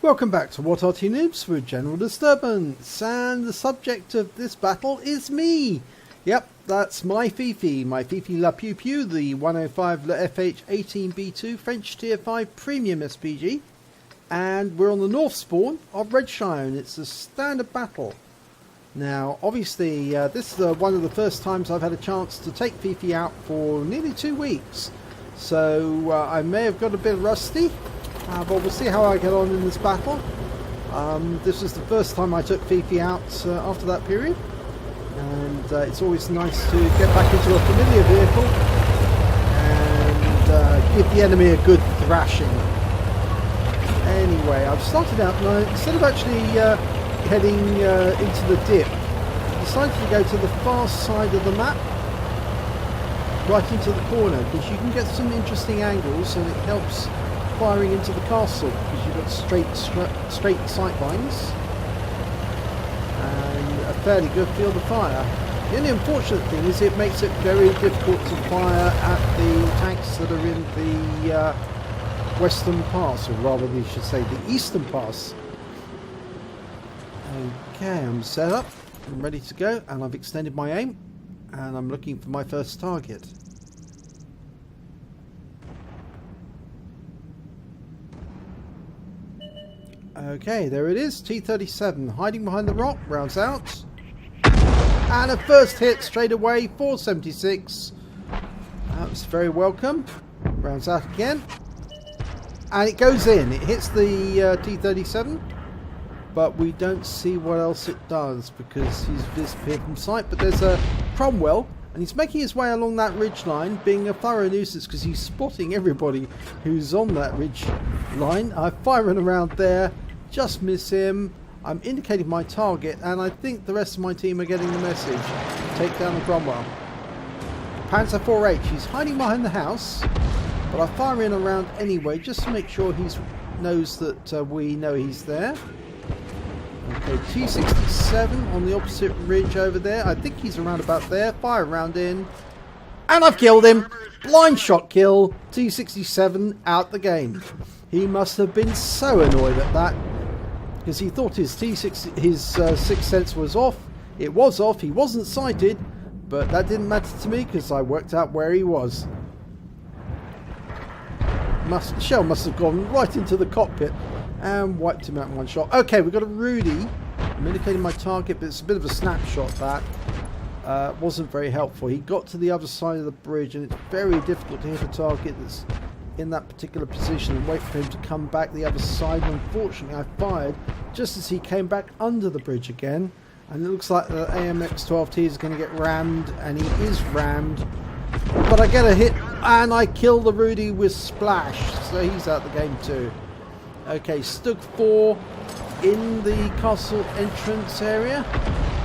Welcome back to What Arty Noobs with General Disturbance, and the subject of this battle is me. Yep, that's my Fifi La Pew Pew, the 105 leFH18B2 French Tier 5 Premium SPG, and we're on the north spawn of Redshire, and it's a standard battle. Now, obviously, this is one of the first times I've had a chance to take Fifi out for nearly 2 weeks, so I may have got a bit rusty. But we'll see how I get on in this battle. This was the first time I took Fifi out after that period, and it's always nice to get back into a familiar vehicle and give the enemy a good thrashing. Anyway, I've started out, and instead of actually heading into the dip, I decided to go to the far side of the map, right into the corner, because you can get some interesting angles and it helps firing into the castle, because you've got straight sight lines and a fairly good field of fire. The only unfortunate thing is it makes it very difficult to fire at the tanks that are in the western pass, or rather you should say the eastern pass. Okay, I'm set up, I'm ready to go, and I've extended my aim, and I'm looking for my first target. Okay, there it is, T-37, hiding behind the rock, rounds out. And a first hit straight away, 476. That was very welcome. Rounds out again. And it goes in, it hits the T-37. But we don't see what else it does, because he's disappeared from sight. But there's a Cromwell, and he's making his way along that ridge line, being a thorough nuisance, because he's spotting everybody who's on that ridge line. I'm firing around there. Just miss him. I'm indicating my target, and I think the rest of my team are getting the message. Take down the Cromwell. Panzer 4H, he's hiding behind the house, but I fire in around anyway, just to make sure he knows that we know he's there. Okay, T-67 on the opposite ridge over there. I think he's around about there. Fire round in, and I've killed him. Blind shot kill. T-67 out the game. He must have been so annoyed at that, because he thought his sixth sense was off. It was off, he wasn't sighted, but that didn't matter to me because I worked out where he was. Shell must have gone right into the cockpit and wiped him out in one shot. Okay, we've got a Rudy. I'm indicating my target, but it's a bit of a snapshot that. Wasn't very helpful. He got to the other side of the bridge, and it's very difficult to hit a target that's in that particular position and wait for him to come back the other side. And unfortunately, I fired just as he came back under the bridge again, and it looks like the AMX-12T is going to get rammed, and he is rammed, but I get a hit and I kill the Rudy with splash, so he's out the game too. Okay, Stug 4 in the castle entrance area,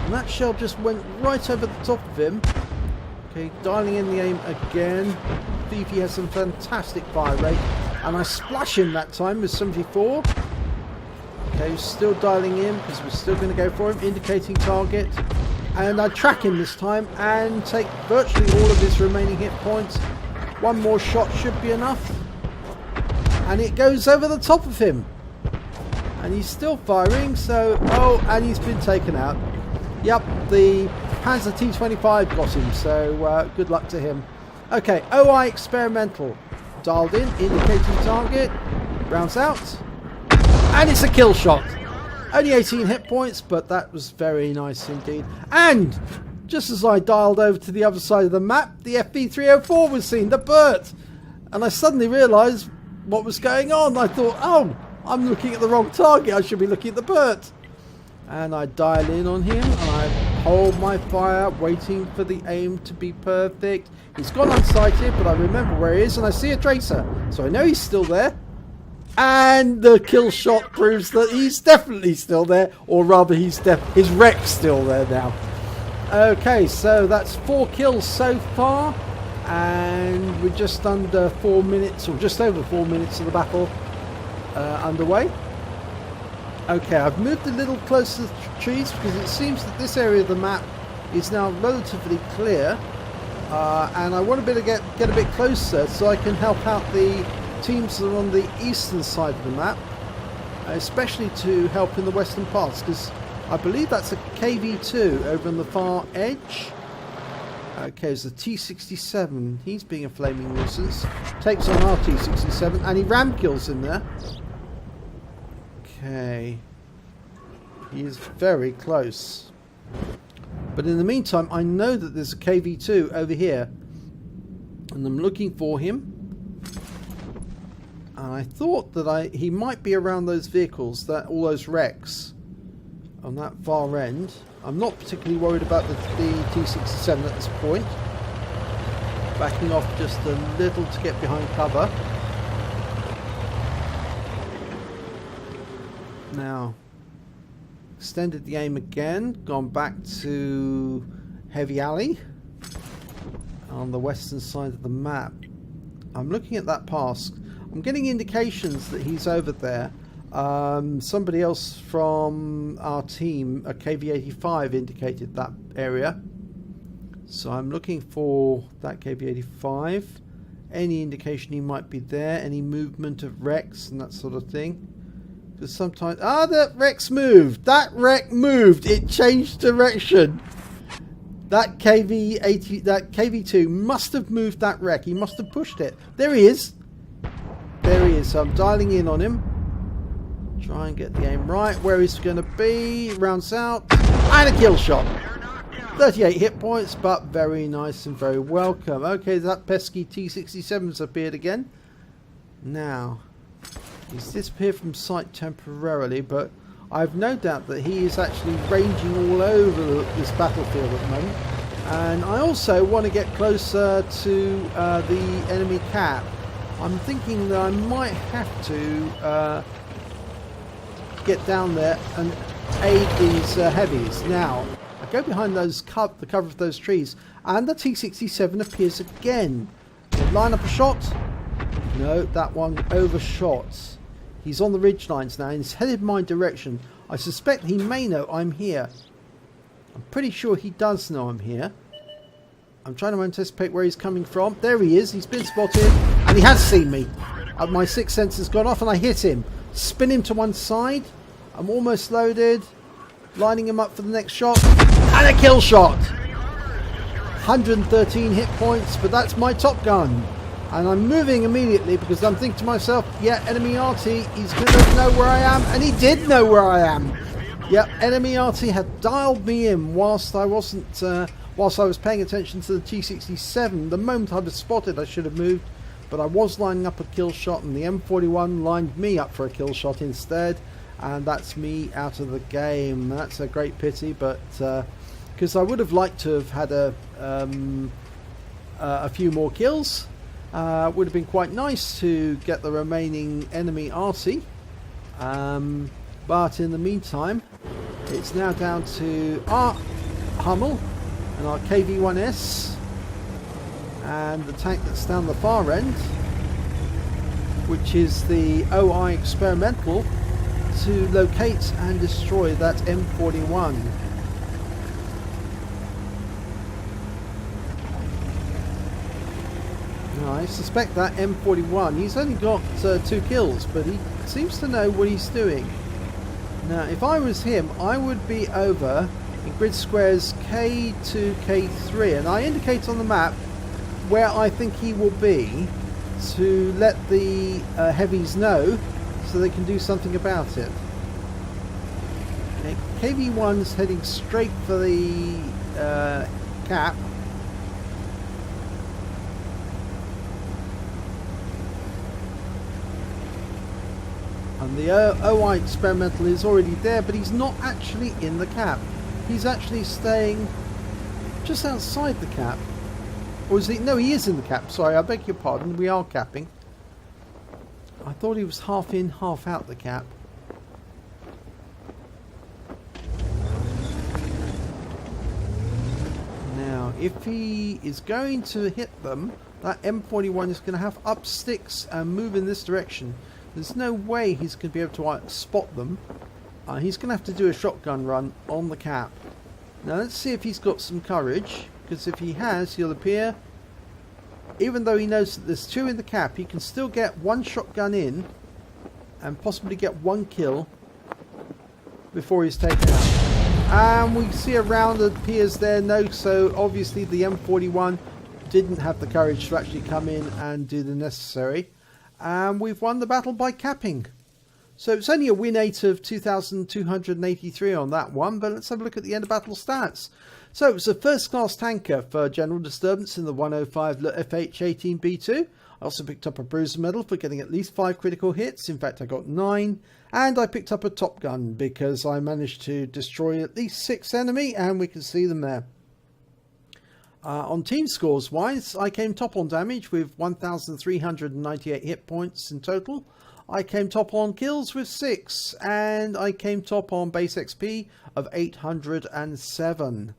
and that shell just went right over the top of him. Okay, dialing in the aim again. Fifi has some fantastic fire rate, and I splash him that time with 74. Okay, still dialing in because we're still going to go for him, indicating target, and I track him this time and take virtually all of his remaining hit points. One more shot should be enough, and it goes over the top of him, and he's still firing. So and he's been taken out. Yep, the Panzer T-25 got him, so good luck to him. Okay, OI experimental. Dialed in, indicating target. Rounds out. And it's a kill shot. Only 18 hit points, but that was very nice indeed. And just as I dialed over to the other side of the map, the FB304 was seen, the Burt. And I suddenly realised what was going on. I thought, oh, I'm looking at the wrong target. I should be looking at the Burt. And I dial in on him, and I hold my fire, waiting for the aim to be perfect. He's gone unsighted, but I remember where he is, and I see a tracer, so I know he's still there. And the kill shot proves that he's definitely still there, or rather his wreck's still there now. Okay, so that's 4 kills so far, and we're just under 4 minutes, or just over 4 minutes of the battle underway. Okay, I've moved a little closer to the trees because it seems that this area of the map is now relatively clear, and I want to get a bit closer so I can help out the teams that are on the eastern side of the map. especially to help in the western pass, because I believe that's a KV2 over on the far edge. Okay, it's the T67. He's being a flaming nuisance. Takes on our T67, and he ram kills him there. Okay. He is very close. But in the meantime, I know that there's a KV2 over here. And I'm looking for him. And I thought that he might be around those vehicles, all those wrecks on that far end. I'm not particularly worried about the T67 at this point. Backing off just a little to get behind cover. Now, extended the aim again, gone back to Heavy Alley on the western side of the map. I'm looking at that pass. I'm getting indications that he's over there. Somebody else from our team, a KV85, indicated that area. So I'm looking for that KV85. Any indication he might be there, any movement of wrecks and that sort of thing. Because sometimes... Ah, that wreck's moved! That wreck moved! It changed direction! That KV2 must have moved that wreck. He must have pushed it. There he is! There he is. So I'm dialing in on him. Try and get the aim right. Where he's going to be. Rounds out. And a kill shot. 38 hit points, but very nice and very welcome. Okay, that pesky T67's appeared again. Now, he's disappeared from sight temporarily, but I've no doubt that he is actually ranging all over this battlefield at the moment. And I also want to get closer to the enemy cap. I'm thinking that I might have to get down there and aid these heavies. Now, I go behind the cover of those trees, and the T67 appears again. Line up a shot. No, that one overshot. He's on the ridge lines now, and he's headed my direction. I suspect he may know I'm here. I'm pretty sure he does know I'm here. I'm trying to anticipate where he's coming from. There he is. He's been spotted, and he has seen me. My sixth sense has gone off, and I hit him. Spin him to one side. I'm almost loaded. Lining him up for the next shot. And a kill shot. 113 hit points, but that's my top gun. And I'm moving immediately because I'm thinking to myself, yeah, enemy Arty, he's going to know where I am. And he did know where I am. Yep, enemy Arty had dialed me in whilst I wasn't, whilst I was paying attention to the T67. The moment I was spotted, I should have moved. But I was lining up a kill shot, and the M41 lined me up for a kill shot instead. And that's me out of the game. That's a great pity, but because I would have liked to have had a few more kills. Would have been quite nice to get the remaining enemy Arty. But in the meantime, it's now down to our Hummel and our KV1S and the tank that's down the far end, which is the OI Experimental, to locate and destroy that M41. Now, I suspect that M41, he's only got 2 kills, but he seems to know what he's doing. Now, if I was him, I would be over in grid squares K2, K3, and I indicate on the map where I think he will be to let the heavies know so they can do something about it. Okay, KV1's heading straight for the cap. And the OI Experimental is already there, but he's not actually in the cap. He's actually staying just outside the cap. Or is he? No, he is in the cap. Sorry, I beg your pardon. We are capping. I thought he was half in, half out the cap. Now, if he is going to hit them, that M41 is going to have up sticks and move in this direction. There's no way he's going to be able to spot them. He's going to have to do a shotgun run on the cap. Now let's see if he's got some courage, because if he has, he'll appear. Even though he knows that there's 2 in the cap, he can still get 1 shotgun in and possibly get one kill before he's taken out. And we see a round appears there. No, so obviously the M41 didn't have the courage to actually come in and do the necessary. And we've won the battle by capping. So it's only a win rate of 2,283 on that one, but let's have a look at the end of battle stats. So it was a first class tanker for general disturbance in the 105 leFH18B2. I also picked up a bruiser medal for getting at least 5 critical hits. In fact, I got 9. And I picked up a top gun because I managed to destroy at least 6 enemy, and we can see them there. On team scores wise, I came top on damage with 1,398 hit points in total. I came top on kills with 6, and I came top on base XP of 807.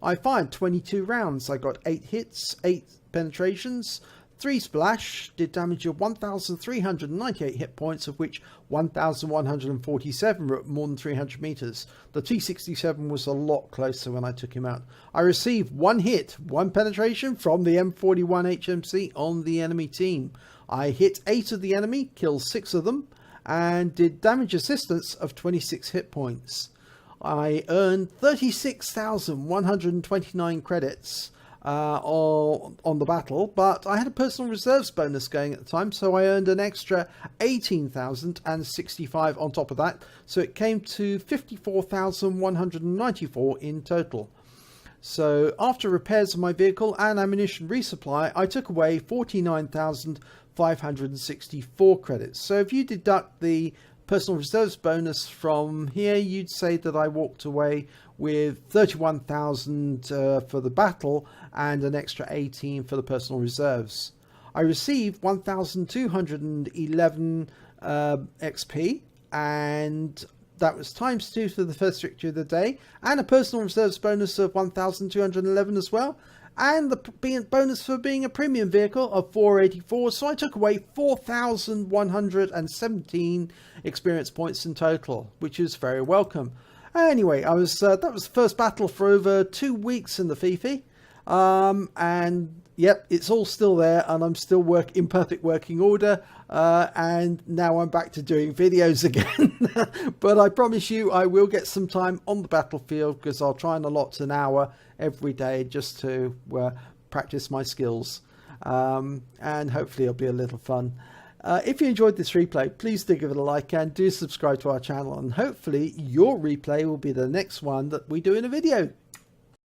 I fired 22 rounds. I got 8 hits, 8 penetrations, 3 splash, did damage of 1,398 hit points, of which 1,147 were at more than 300 meters. The T-67 was a lot closer when I took him out. I received 1 hit, 1 penetration from the M41 HMC on the enemy team. I hit 8 of the enemy, killed 6 of them, and did damage assistance of 26 hit points. I earned 36,129 credits on the battle, but I had a personal reserves bonus going at the time, so I earned an extra 18,065 on top of that, so it came to 54,194 in total. So after repairs of my vehicle and ammunition resupply, I took away 49,564 credits. So if you deduct the personal reserves bonus from here, you'd say that I walked away with 31,000 for the battle and an extra 18 for the personal reserves. I received 1,211 XP, and that was times 2 for the first victory of the day, and a personal reserves bonus of 1,211 as well, and the bonus for being a premium vehicle of 484. So I took away 4,117 experience points in total, which is very welcome. Anyway, that was the first battle for over 2 weeks in the Fifi, and yep, it's all still there, and I'm still in perfect working order, and now I'm back to doing videos again. But I promise you I will get some time on the battlefield, because I'll try and allot an hour every day just to practice my skills, and hopefully it'll be a little fun. If you enjoyed this replay, please do give it a like and do subscribe to our channel, and hopefully your replay will be the next one that we do in a video.